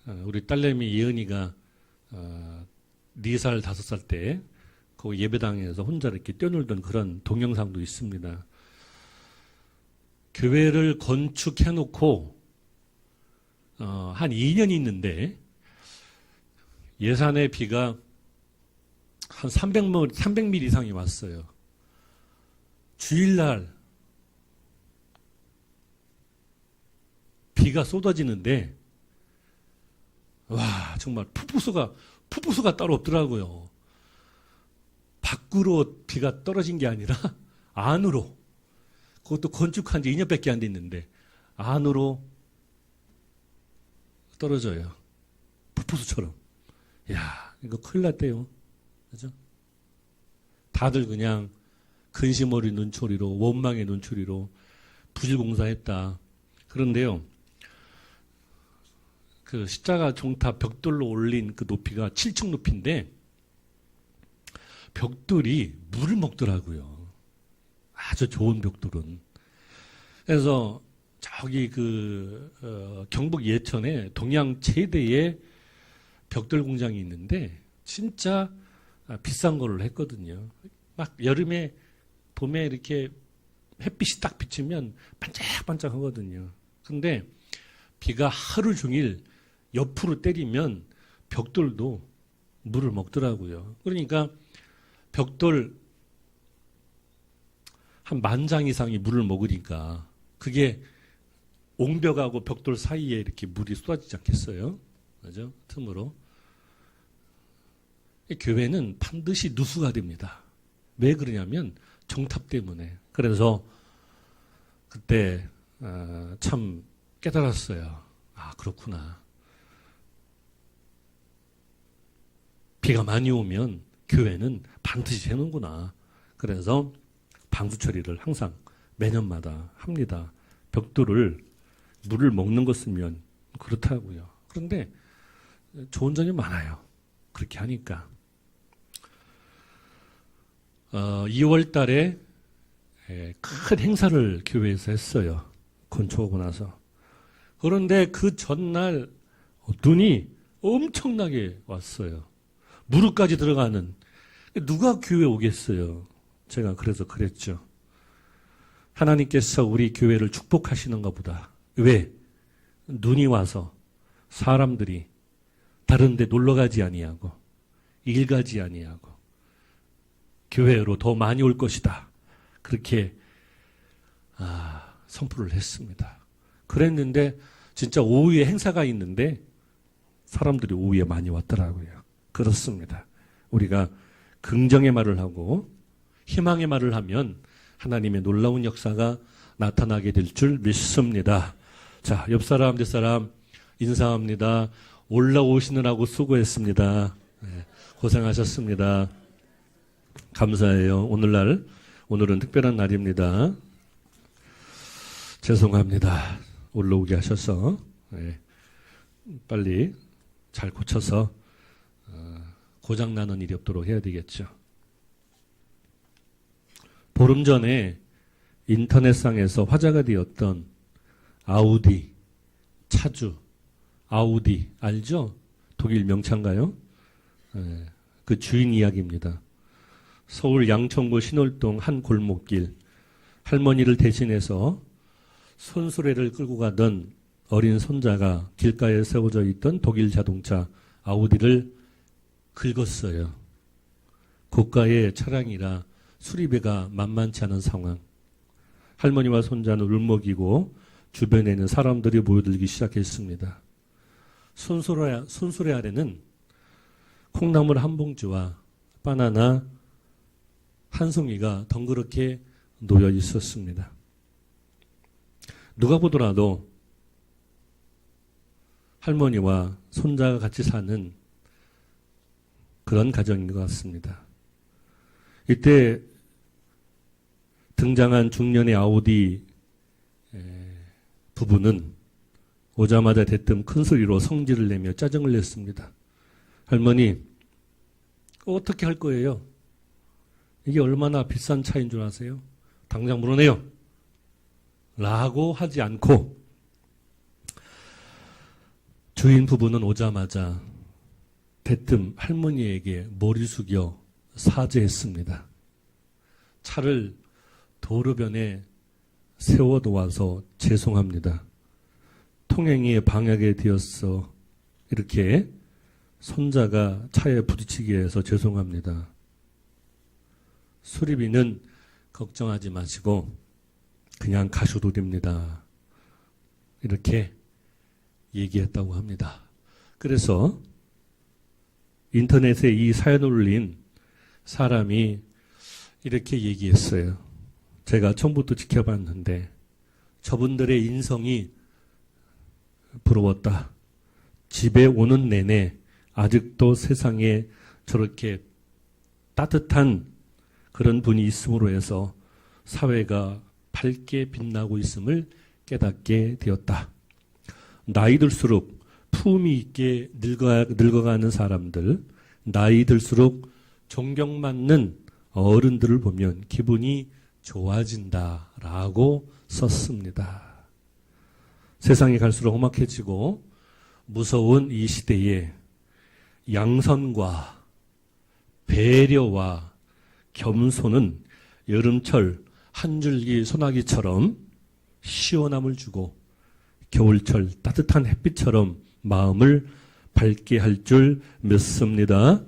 우리 딸내미 예은이가 4살, 5살 때 그 예배당에서 혼자 이렇게 뛰어놀던 그런 동영상도 있습니다. 교회를 건축해놓고 한 2년이 있는데 예산의 비가 한 300mm 이상이 왔어요. 주일날 비가 쏟아지는데 와 정말 푸푸수가 따로 없더라고요. 밖으로 비가 떨어진 게 아니라 안으로, 그것도 건축한 지 2년밖에 안 됐는데 안으로 떨어져요. 푸푸수처럼. 야, 이거 큰일 났대요. 그죠? 다들 그냥 근심 어린 눈초리로, 원망의 눈초리로 부실공사했다. 그런데요, 그 십자가 종탑 벽돌로 올린 그 높이가 7층 높이인데 벽돌이 물을 먹더라고요. 아주 좋은 벽돌은. 그래서 저기 경북 예천에 동양 최대의 벽돌 공장이 있는데 진짜 비싼 거를 했거든요. 막 여름에 봄에 이렇게 햇빛이 딱 비치면 반짝반짝 하거든요. 근데 비가 하루 종일 옆으로 때리면 벽돌도 물을 먹더라고요. 그러니까 벽돌 한 10,000장 이상이 물을 먹으니까 그게 옹벽하고 벽돌 사이에 이렇게 물이 쏟아지지 않겠어요? 그죠? 틈으로. 교회는 반드시 누수가 됩니다. 왜 그러냐면 정탑 때문에. 그래서 그때 참 깨달았어요. 아, 그렇구나. 비가 많이 오면 교회는 반드시 새는구나. 그래서 방수 처리를 항상 매년마다 합니다. 벽돌을 물을 먹는 것 쓰면 그렇다고요. 그런데 좋은 점이 많아요. 그렇게 하니까. 2월 달에 큰 행사를 교회에서 했어요. 건축하고 나서. 그런데 그 전날 눈이 엄청나게 왔어요. 무릎까지 들어가는. 누가 교회 오겠어요? 제가 그래서 그랬죠. 하나님께서 우리 교회를 축복하시는가 보다. 왜? 눈이 와서 사람들이 다른 데 놀러 가지 아니하고 일 가지 아니하고 교회로 더 많이 올 것이다. 그렇게 선포를 했습니다. 그랬는데 진짜 오후에 행사가 있는데 사람들이 오후에 많이 왔더라고요. 그렇습니다. 우리가 긍정의 말을 하고 희망의 말을 하면 하나님의 놀라운 역사가 나타나게 될 줄 믿습니다. 자, 옆 사람, 뒷 사람 인사합니다. 올라오시느라고 수고했습니다. 네, 고생하셨습니다. 감사해요. 오늘은 특별한 날입니다. 죄송합니다. 올라오게 하셔서 빨리 잘 고쳐서 고장나는 일이 없도록 해야 되겠죠. 보름 전에 인터넷상에서 화제가 되었던 아우디, 차주, 아우디 알죠? 독일 명차인가요? 그 주인 이야기입니다. 서울 양천구 신월동 한 골목길, 할머니를 대신해서 손수레를 끌고 가던 어린 손자가 길가에 세워져 있던 독일 자동차 아우디를 긁었어요. 고가의 차량이라 수리비가 만만치 않은 상황. 할머니와 손자는 울먹이고 주변에 있는 사람들이 모여들기 시작했습니다. 손수레 아래는 콩나물 한 봉지와 바나나 한 송이가 덩그렇게 놓여 있었습니다. 누가 보더라도 할머니와 손자가 같이 사는 그런 가정인 것 같습니다. 이때 등장한 중년의 아우디 부부는 오자마자 대뜸 큰 소리로 성질을 내며 짜증을 냈습니다. 할머니, 어떻게 할 거예요? 이게 얼마나 비싼 차인 줄 아세요? 당장 물어내요. 라고 하지 않고 주인 부부는 오자마자 대뜸 할머니에게 머리 숙여 사죄했습니다. 차를 도로변에 세워놓아서 죄송합니다. 통행이 방해가 되었어. 이렇게 손자가 차에 부딪히게 해서 죄송합니다. 수리비는 걱정하지 마시고 그냥 가셔도 됩니다. 이렇게 얘기했다고 합니다. 그래서 인터넷에 이 사연을 올린 사람이 이렇게 얘기했어요. 제가 처음부터 지켜봤는데 저분들의 인성이 부러웠다. 집에 오는 내내 아직도 세상에 저렇게 따뜻한 그런 분이 있음으로 해서 사회가 밝게 빛나고 있음을 깨닫게 되었다. 나이 들수록 품위 있게 늙어가는 사람들, 나이 들수록 존경받는 어른들을 보면 기분이 좋아진다라고 썼습니다. 세상이 갈수록 험악해지고 무서운 이 시대에 양선과 배려와 겸손은 여름철 한 줄기 소나기처럼 시원함을 주고 겨울철 따뜻한 햇빛처럼 마음을 밝게 할 줄 믿습니다.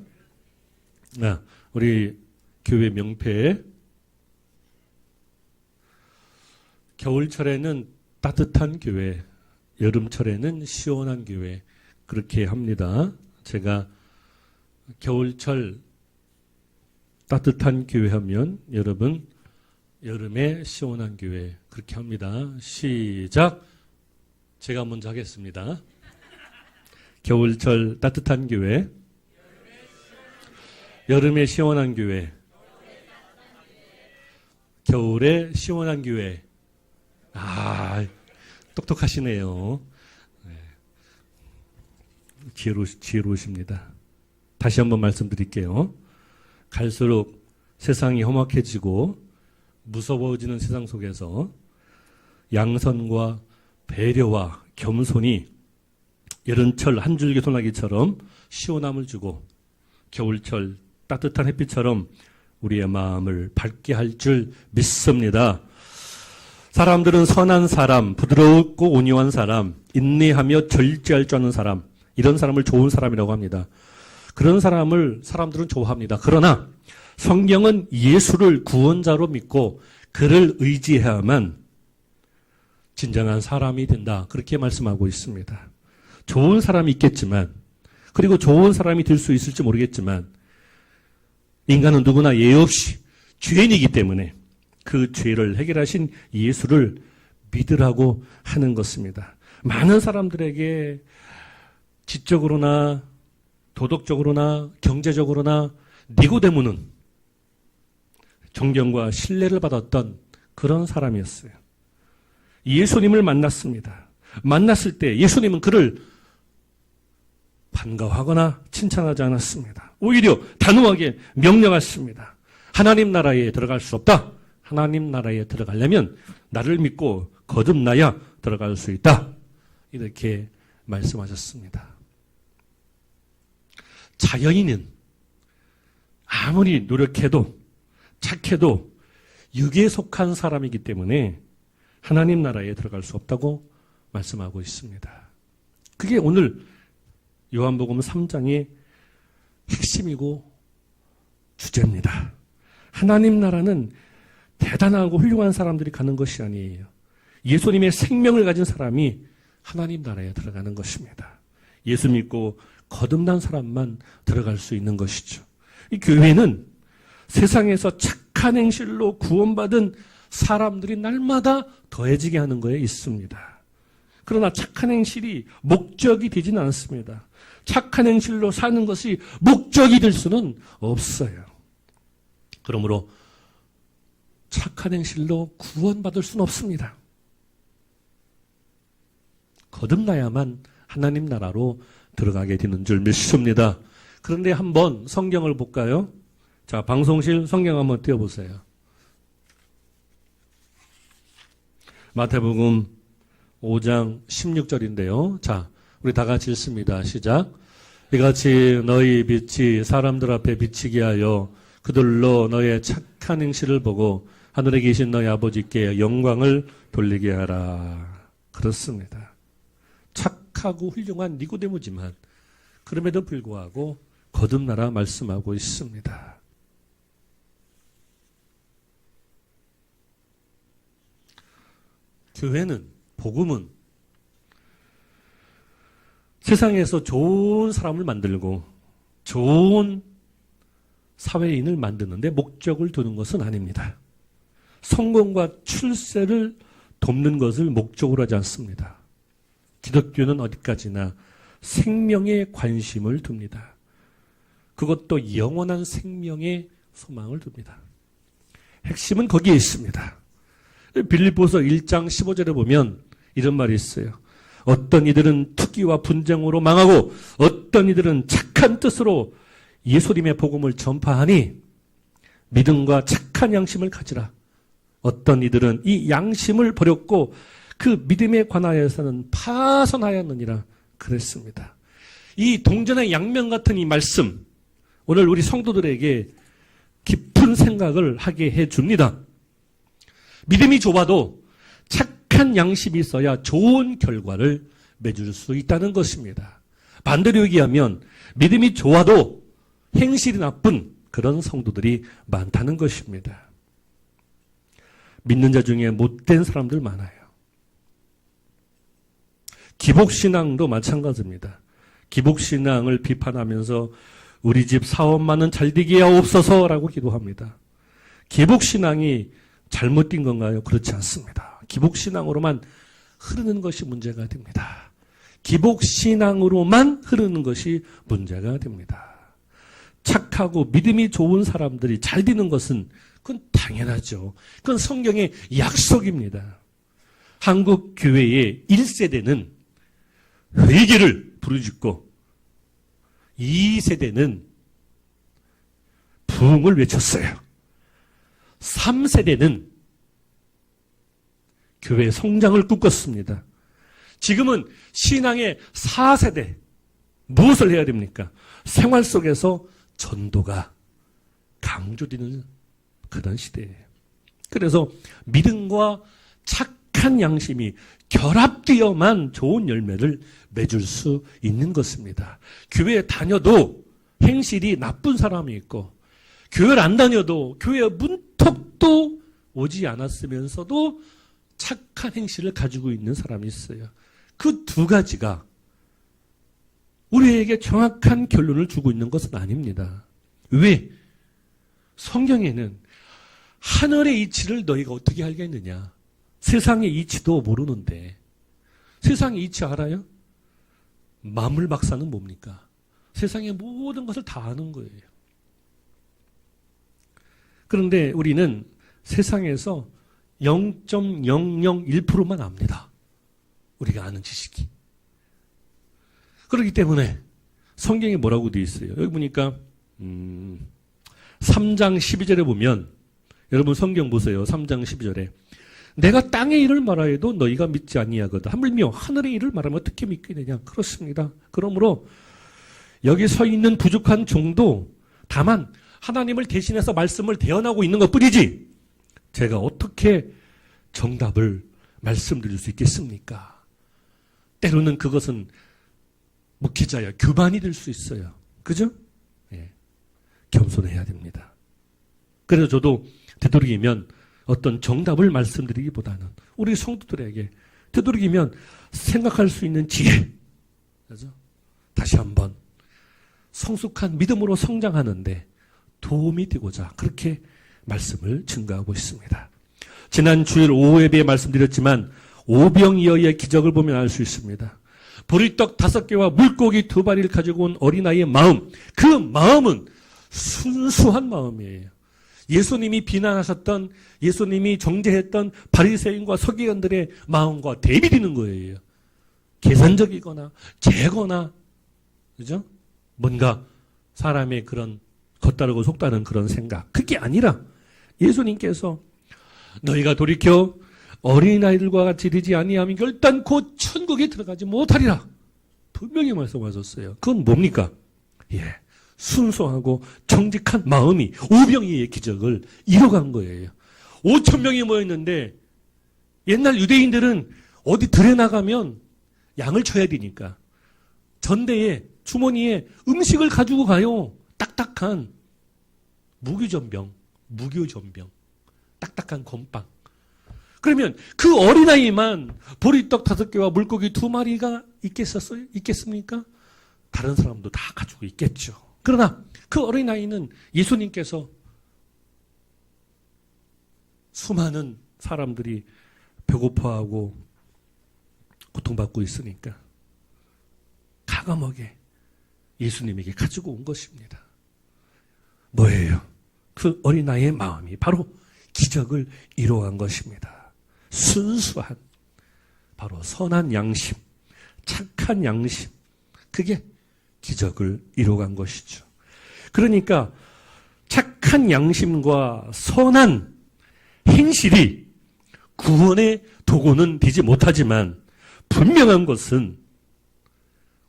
우리 교회 명패 겨울철에는 따뜻한 교회, 여름철에는 시원한 교회 그렇게 합니다. 제가 겨울철 따뜻한 교회 하면 여러분 여름에 시원한 교회 그렇게 합니다. 시작. 제가 먼저 하겠습니다. 겨울철 따뜻한 교회, 여름에 시원한 교회, 겨울에 시원한 교회. 똑똑하시네요. 지혜로우십니다. 다시 한번 말씀드릴게요. 갈수록 세상이 험악해지고 무서워지는 세상 속에서 양선과 배려와 겸손이 여름철 한 줄기 소나기처럼 시원함을 주고 겨울철 따뜻한 햇빛처럼 우리의 마음을 밝게 할 줄 믿습니다. 사람들은 선한 사람, 부드럽고 온유한 사람, 인내하며 절제할 줄 아는 사람, 이런 사람을 좋은 사람이라고 합니다. 그런 사람을 사람들은 좋아합니다. 그러나 성경은 예수를 구원자로 믿고 그를 의지해야만 진정한 사람이 된다. 그렇게 말씀하고 있습니다. 좋은 사람이 있겠지만 그리고 좋은 사람이 될 수 있을지 모르겠지만 인간은 누구나 예외 없이 죄인이기 때문에 그 죄를 해결하신 예수를 믿으라고 하는 것입니다. 많은 사람들에게 지적으로나 도덕적으로나 경제적으로나 니고데모는 존경과 신뢰를 받았던 그런 사람이었어요. 예수님을 만났습니다. 만났을 때 예수님은 그를 반가워하거나 칭찬하지 않았습니다. 오히려 단호하게 명령했습니다. 하나님 나라에 들어갈 수 없다. 하나님 나라에 들어가려면 나를 믿고 거듭나야 들어갈 수 있다. 이렇게 말씀하셨습니다. 자연인은 아무리 노력해도 착해도 육에 속한 사람이기 때문에 하나님 나라에 들어갈 수 없다고 말씀하고 있습니다. 그게 오늘 요한복음 3장의 핵심이고 주제입니다. 하나님 나라는 대단하고 훌륭한 사람들이 가는 것이 아니에요. 예수님의 생명을 가진 사람이 하나님 나라에 들어가는 것입니다. 예수 믿고 거듭난 사람만 들어갈 수 있는 것이죠. 이 교회는 세상에서 착한 행실로 구원받은 사람들이 날마다 더해지게 하는 거에 있습니다. 그러나 착한 행실이 목적이 되지는 않습니다. 착한 행실로 사는 것이 목적이 될 수는 없어요. 그러므로 착한 행실로 구원받을 수는 없습니다. 거듭나야만 하나님 나라로 들어가게 되는 줄 믿습니다. 그런데 한번 성경을 볼까요? 자, 방송실 성경 한번 띄워보세요. 마태복음 5장 16절인데요. 자, 우리 다 같이 읽습니다. 시작. 이같이 너희 빛이 사람들 앞에 비치게 하여 그들로 너의 착한 행실을 보고 하늘에 계신 너희 아버지께 영광을 돌리게 하라. 그렇습니다. 착하고 훌륭한 니고데모지만 그럼에도 불구하고 거듭나라 말씀하고 있습니다. 교회는, 복음은 세상에서 좋은 사람을 만들고 좋은 사회인을 만드는데 목적을 두는 것은 아닙니다. 성공과 출세를 돕는 것을 목적으로 하지 않습니다. 기독교는 어디까지나 생명에 관심을 둡니다. 그것도 영원한 생명에 소망을 둡니다. 핵심은 거기에 있습니다. 빌립보서 1장 15절에 보면 이런 말이 있어요. 어떤 이들은 투기와 분쟁으로 망하고 어떤 이들은 착한 뜻으로 예수님의 복음을 전파하니 믿음과 착한 양심을 가지라. 어떤 이들은 이 양심을 버렸고 그 믿음에 관하여서는 파선하였느니라 그랬습니다. 이 동전의 양면 같은 이 말씀, 오늘 우리 성도들에게 깊은 생각을 하게 해줍니다. 믿음이 좁아도 착한 양심이 있어야 좋은 결과를 맺을 수 있다는 것입니다. 반대로 얘기하면 믿음이 좋아도 행실이 나쁜 그런 성도들이 많다는 것입니다. 믿는 자 중에 못된 사람들 많아요. 기복신앙도 마찬가지입니다. 기복신앙을 비판하면서 우리 집 사업만은 잘되게 하옵소서라고 기도합니다. 기복신앙이 잘못된 건가요? 그렇지 않습니다. 기복신앙으로만 흐르는 것이 문제가 됩니다. 기복신앙으로만 흐르는 것이 문제가 됩니다. 착하고 믿음이 좋은 사람들이 잘 되는 것은 그건 당연하죠. 그건 성경의 약속입니다. 한국 교회의 1세대는 회개를 부르짖고 2세대는 부흥을 외쳤어요. 3세대는 교회 성장을 꿈꿨습니다. 지금은 신앙의 4세대, 무엇을 해야 됩니까? 생활 속에서 전도가 강조되는 그런 시대예요. 그래서 믿음과 착한 양심이 결합되어만 좋은 열매를 맺을 수 있는 것입니다. 교회에 다녀도 행실이 나쁜 사람이 있고 교회를 안 다녀도 교회 문턱도 오지 않았으면서도 착한 행실을 가지고 있는 사람이 있어요. 그 두 가지가 우리에게 정확한 결론을 주고 있는 것은 아닙니다. 왜? 성경에는 하늘의 이치를 너희가 어떻게 알겠느냐? 세상의 이치도 모르는데 세상의 이치 알아요? 만물 박사는 뭡니까? 세상의 모든 것을 다 아는 거예요. 그런데 우리는 세상에서 0.001%만 압니다. 우리가 아는 지식이. 그렇기 때문에 성경에 뭐라고 되어 있어요? 여기 보니까 3장 12절에 보면 여러분 성경 보세요. 3장 12절에 내가 땅의 일을 말하여도 너희가 믿지 아니하거든. 하물며 하늘의 일을 말하면 어떻게 믿겠느냐. 그렇습니다. 그러므로 여기 서 있는 부족한 종도 다만 하나님을 대신해서 말씀을 대언하고 있는 것뿐이지 제가 어떻게 정답을 말씀드릴 수 있겠습니까? 때로는 그것은 목회자야 교만이 될 수 있어요. 그죠? 예. 겸손해야 됩니다. 그래서 저도 되도록이면 어떤 정답을 말씀드리기보다는 우리 성도들에게 되도록이면 생각할 수 있는 지혜, 그죠? 다시 한번 성숙한 믿음으로 성장하는데 도움이 되고자 그렇게 말씀을 증거하고 있습니다. 지난 주일 오후 예배에 말씀드렸지만 오병이어의 기적을 보면 알 수 있습니다. 보리떡 5개와 물고기 2마리를 가지고 온 어린아이의 마음, 그 마음은 순수한 마음이에요. 예수님이 비난하셨던, 예수님이 정죄했던 바리새인과 서기관들의 마음과 대비되는 거예요. 계산적이거나 재거나, 그죠? 뭔가 사람의 그런 겉다르고 속다른 그런 생각, 그게 아니라 예수님께서 너희가 돌이켜 어린아이들과 같이 되지 아니하면 결단코 천국에 들어가지 못하리라. 분명히 말씀하셨어요. 그건 뭡니까? 예, 순수하고 정직한 마음이 오병이의 기적을 이뤄간 거예요. 5천 명이 모였는데 옛날 유대인들은 어디 들에 나가면 양을 쳐야 되니까 전대에 주머니에 음식을 가지고 가요. 딱딱한 무교전병, 딱딱한 건빵. 그러면 그 어린아이만 보리떡 5개와 물고기 2마리가 있겠습니까? 다른 사람도 다 가지고 있겠죠. 그러나 그 어린아이는 예수님께서 수많은 사람들이 배고파하고 고통받고 있으니까 가감하게 예수님에게 가지고 온 것입니다. 뭐예요? 그 어린아이의 마음이 바로 기적을 이루어간 것입니다. 순수한, 바로 선한 양심, 착한 양심, 그게 기적을 이루어간 것이죠. 그러니까 착한 양심과 선한 행실이 구원의 도구는 되지 못하지만 분명한 것은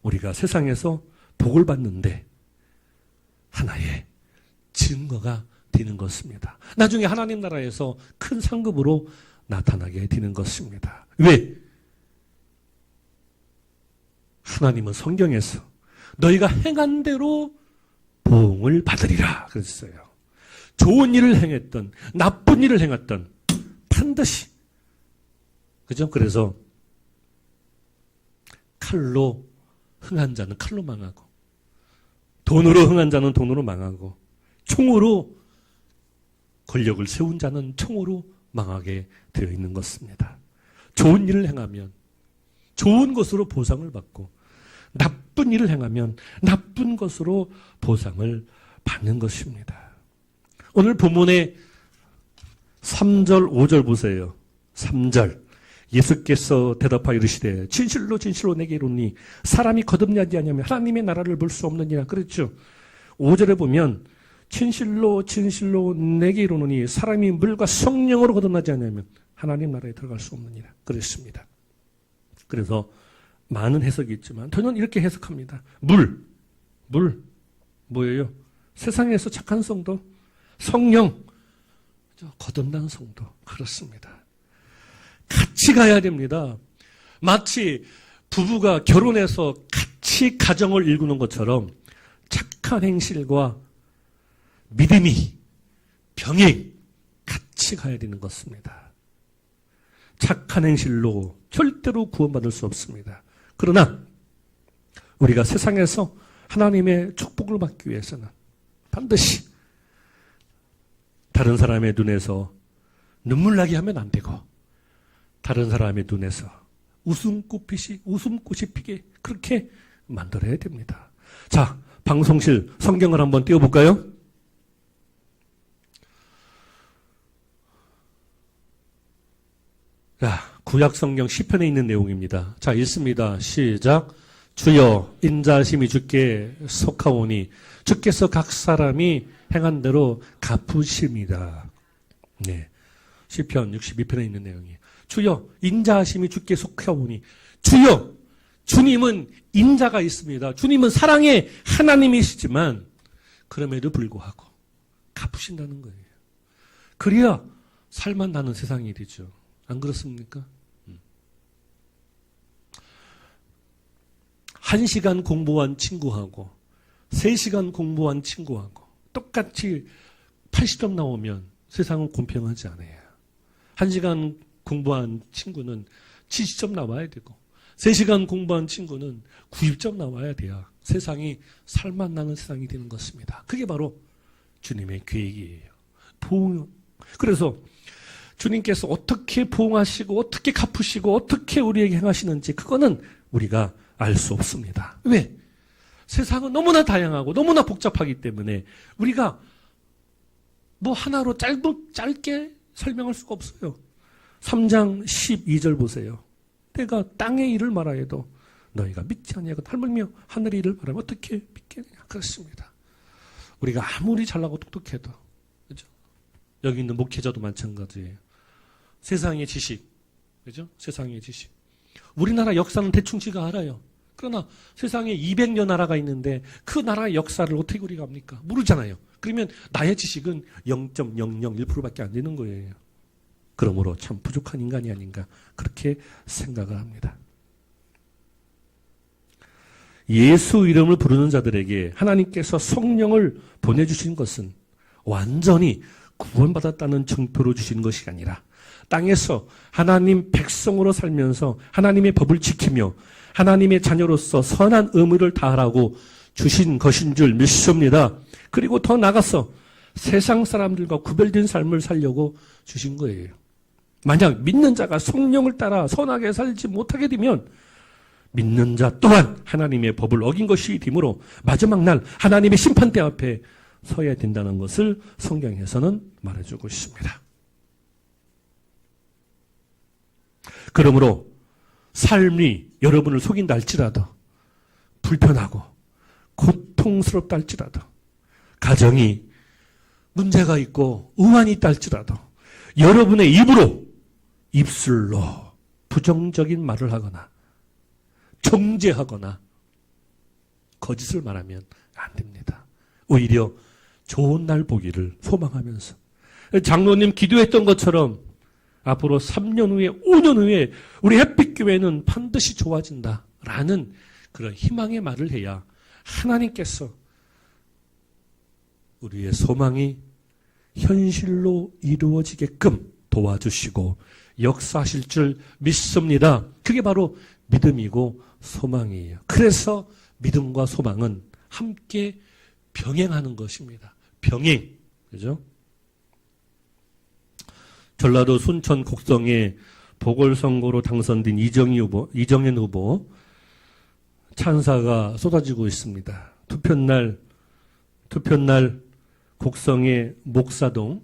우리가 세상에서 복을 받는데 하나의 증거가 되는 것입니다. 나중에 하나님 나라에서 큰 상급으로 나타나게 되는 것입니다. 왜? 하나님은 성경에서 너희가 행한 대로 보응을 받으리라 그랬어요. 좋은 일을 행했던 나쁜 일을 행했던 반드시, 그죠? 그래서 칼로 흥한 자는 칼로 망하고 돈으로 흥한 자는 돈으로 망하고 총으로 권력을 세운 자는 총으로 망하게 되어 있는 것입니다. 좋은 일을 행하면 좋은 것으로 보상을 받고 나쁜 일을 행하면 나쁜 것으로 보상을 받는 것입니다. 오늘 본문의 3절, 5절 보세요. 3절. 예수께서 대답하여 이르시되 진실로 진실로 내게 이르노니 사람이 거듭나지 아니하면 하나님의 나라를 볼 수 없느니라 그랬죠. 5절에 보면 진실로 진실로 내게 이르노니 사람이 물과 성령으로 거듭나지 아니하면 하나님 나라에 들어갈 수 없느니라 그랬습니다. 그래서 많은 해석이 있지만 저는 이렇게 해석합니다. 물 뭐예요? 세상에서 착한 성도, 성령, 거듭난 성도. 그렇습니다. 같이 가야 됩니다. 마치 부부가 결혼해서 같이 가정을 이루는 것처럼 착한 행실과 믿음이 병행 같이 가야 되는 것입니다. 착한 행실로 절대로 구원받을 수 없습니다. 그러나 우리가 세상에서 하나님의 축복을 받기 위해서는 반드시 다른 사람의 눈에서 눈물 나게 하면 안 되고 다른 사람의 눈에서 웃음꽃이 피게 그렇게 만들어야 됩니다. 자, 방송실 성경을 한번 띄워볼까요? 자, 구약 성경 시편에 있는 내용입니다. 자, 읽습니다. 시작. 주여 인자심이 주께 속하오니 주께서 각 사람이 행한 대로 갚으십니다. 네, 시편 62편에 있는 내용이에요. 주여 인자하심이 주께 속하오니 주여, 주님은 인자가 있습니다. 주님은 사랑의 하나님이시지만 그럼에도 불구하고 갚으신다는 거예요. 그래야 살만 나는 세상이 되죠. 안 그렇습니까? 1시간 공부한 친구하고 3시간 공부한 친구하고 똑같이 80점 나오면 세상은 공평하지 않아요. 1시간 공부한 친구는 70점 나와야 되고 3시간 공부한 친구는 90점 나와야 돼야 세상이 살만 나는 세상이 되는 것입니다. 그게 바로 주님의 계획이에요. 그래서 주님께서 어떻게 보응하시고 어떻게 갚으시고 어떻게 우리에게 행하시는지 그거는 우리가 알 수 없습니다. 왜? 세상은 너무나 다양하고 너무나 복잡하기 때문에 우리가 뭐 하나로 짧게 설명할 수가 없어요. 3장 12절 보세요. 내가 땅의 일을 말하여도 너희가 믿지 아니하고 하물며 하늘의 일을 말하면 어떻게 믿겠느냐. 그렇습니다. 우리가 아무리 잘나고 똑똑해도, 그죠? 여기 있는 목회자도 마찬가지예요. 세상의 지식, 그죠? 세상의 지식. 우리나라 역사는 대충 지가 알아요. 그러나 세상에 200여 나라가 있는데 그 나라의 역사를 어떻게 우리가 압니까? 모르잖아요. 그러면 나의 지식은 0.001%밖에 안 되는 거예요. 그러므로 참 부족한 인간이 아닌가 그렇게 생각을 합니다. 예수 이름을 부르는 자들에게 하나님께서 성령을 보내주신 것은 완전히 구원받았다는 증표로 주신 것이 아니라 땅에서 하나님 백성으로 살면서 하나님의 법을 지키며 하나님의 자녀로서 선한 의무를 다하라고 주신 것인 줄 믿습니다. 그리고 더 나아가서 세상 사람들과 구별된 삶을 살려고 주신 거예요. 만약 믿는 자가 성령을 따라 선하게 살지 못하게 되면 믿는 자 또한 하나님의 법을 어긴 것이 되므로 마지막 날 하나님의 심판대 앞에 서야 된다는 것을 성경에서는 말해주고 있습니다. 그러므로 삶이 여러분을 속인다 할지라도 불편하고 고통스럽다 할지라도 가정이 문제가 있고 의환이 있다 할지라도 여러분의 입술로 부정적인 말을 하거나 정죄하거나 거짓을 말하면 안 됩니다. 오히려 좋은 날 보기를 소망하면서 장로님 기도했던 것처럼 앞으로 3년 후에 5년 후에 우리 햇빛교회는 반드시 좋아진다라는 그런 희망의 말을 해야 하나님께서 우리의 소망이 현실로 이루어지게끔 도와주시고 역사하실 줄 믿습니다. 그게 바로 믿음이고 소망이에요. 그래서 믿음과 소망은 함께 병행하는 것입니다. 병행. 그죠? 전라도 순천 곡성에 보궐선거로 당선된 이정현 후보 찬사가 쏟아지고 있습니다. 투표날 곡성의 목사동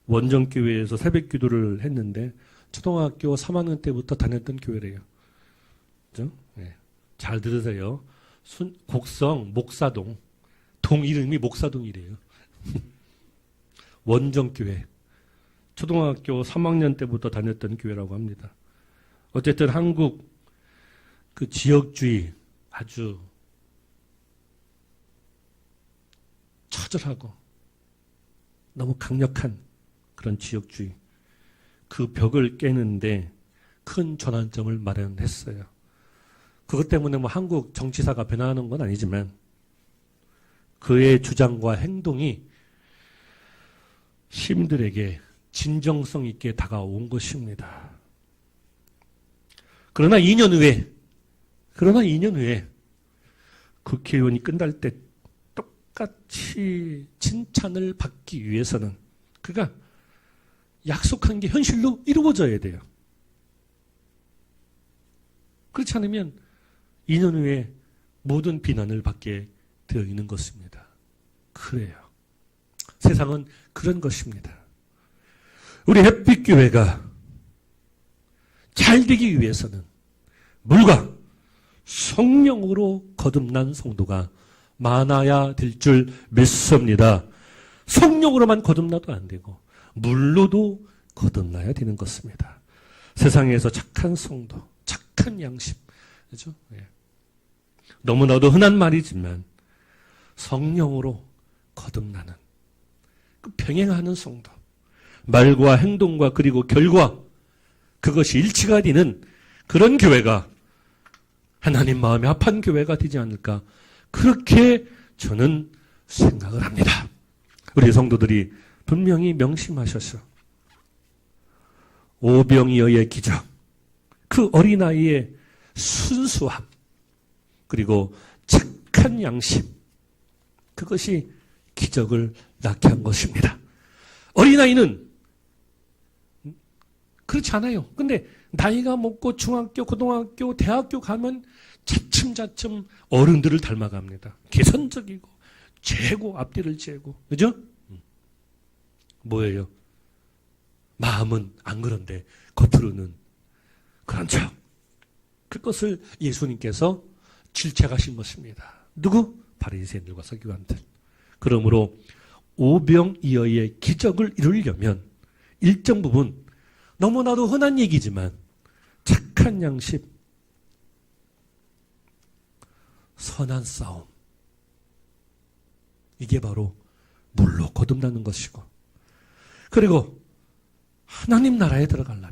원정교회에서 새벽 기도를 했는데 초등학교 3학년 때부터 다녔던 교회래요. 그죠? 네. 잘 들으세요. 곡성 목사동 동 이름이 목사동이래요. 원정교회. 초등학교 3학년 때부터 다녔던 교회라고 합니다. 어쨌든 한국 그 지역주의 아주 처절하고 너무 강력한 그런 지역주의 그 벽을 깨는데 큰 전환점을 마련했어요. 그것 때문에 뭐 한국 정치사가 변화하는 건 아니지만 그의 주장과 행동이 시민들에게 진정성 있게 다가온 것입니다. 그러나 2년 후에 국회의원이 끝날 때 똑같이 칭찬을 받기 위해서는 그가 약속한 게 현실로 이루어져야 돼요. 그렇지 않으면 2년 후에 모든 비난을 받게 되어 있는 것입니다. 그래요. 세상은 그런 것입니다. 우리 햇빛교회가 잘 되기 위해서는 물과 성령으로 거듭난 성도가 많아야 될 줄 믿습니다. 성령으로만 거듭나도 안 되고 물로도 거듭나야 되는 것입니다. 세상에서 착한 성도, 착한 양심, 그죠? 예. 너무나도 흔한 말이지만 성령으로 거듭나는 그 병행하는 성도, 말과 행동과 그리고 결과 그것이 일치가 되는 그런 교회가 하나님 마음에 합한 교회가 되지 않을까 그렇게 저는 생각을 합니다. 우리 성도들이 분명히 명심하셔서 오병이어의 기적, 그 어린아이의 순수함, 그리고 착한 양심, 그것이 기적을 낳게 한 것입니다. 어린아이는 그렇지 않아요. 근데 나이가 먹고 중학교, 고등학교, 대학교 가면 차츰차츰 어른들을 닮아갑니다. 개선적이고 재고 앞뒤를 재고, 그죠? 뭐예요? 마음은 안 그런데 겉으로는 그런 척. 그것을 예수님께서 질책하신 것입니다. 누구? 바리새인들과 서기관들. 그러므로 오병이어의 기적을 이루려면 일정 부분 너무나도 흔한 얘기지만 착한 양심, 선한 싸움. 이게 바로 물로 거듭나는 것이고, 그리고 하나님 나라에 들어가려면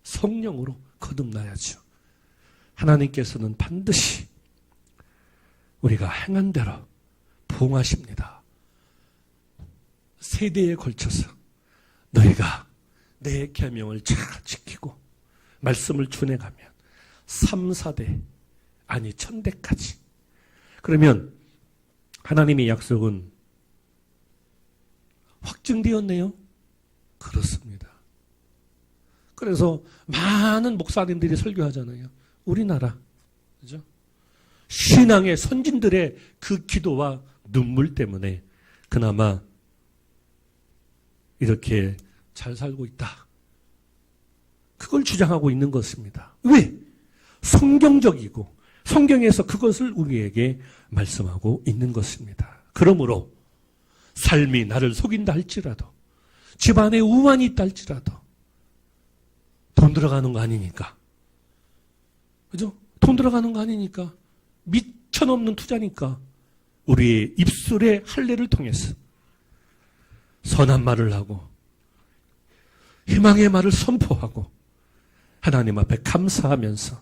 성령으로 거듭나야죠. 하나님께서는 반드시 우리가 행한 대로 부응하십니다. 세대에 걸쳐서 너희가 내 계명을 잘 지키고 말씀을 준행하면 3, 4대 아니 1000대까지. 그러면 하나님의 약속은 확증되었네요. 그렇습니다. 그래서 많은 목사님들이 설교하잖아요. 우리나라, 그죠? 신앙의 선진들의 그 기도와 눈물 때문에 그나마 이렇게 잘 살고 있다. 그걸 주장하고 있는 것입니다. 왜? 성경적이고 성경에서 그것을 우리에게 말씀하고 있는 것입니다. 그러므로 삶이 나를 속인다 할지라도, 집안에 우환이 있다 할지라도 돈 들어가는 거 아니니까, 그죠? 돈 들어가는 거 아니니까, 미쳐넘는 투자니까 우리의 입술의 할례를 통해서 선한 말을 하고 희망의 말을 선포하고 하나님 앞에 감사하면서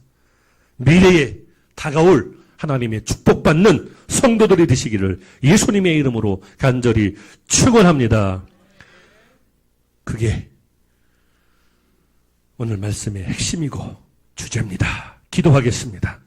미래에 다가올 하나님의 축복받는 성도들이 되시기를 예수님의 이름으로 간절히 축원합니다. 그게 오늘 말씀의 핵심이고 주제입니다. 기도하겠습니다.